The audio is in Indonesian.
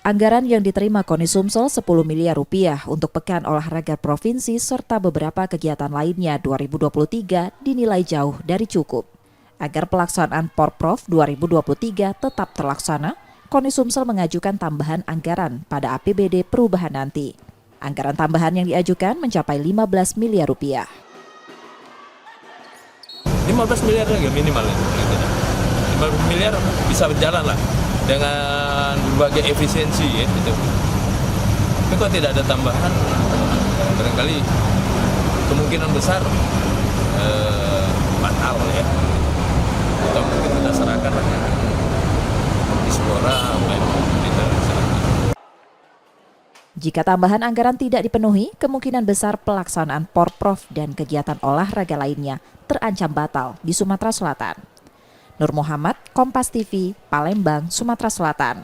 Anggaran yang diterima KONI Sumsel 10 miliar rupiah untuk Pekan Olahraga Provinsi serta beberapa kegiatan lainnya 2023 dinilai jauh dari cukup. Agar pelaksanaan Porprov 2023 tetap terlaksana, KONI Sumsel mengajukan tambahan anggaran pada APBD perubahan nanti. Anggaran tambahan yang diajukan mencapai 15 miliar rupiah. 15 miliar lagi minimal. 15 miliar bisa berjalan lah dengan berbagai efisiensi ya, gitu. Tapi kalau tidak ada tambahan, barangkali kemungkinan besar batal ya. Atau mungkin kita serahkan lah Dispora kita serahkan. Jika tambahan anggaran tidak dipenuhi, kemungkinan besar pelaksanaan Porprov dan kegiatan olahraga lainnya terancam batal di Sumatera Selatan. Nur Muhammad, Kompas TV, Palembang, Sumatera Selatan.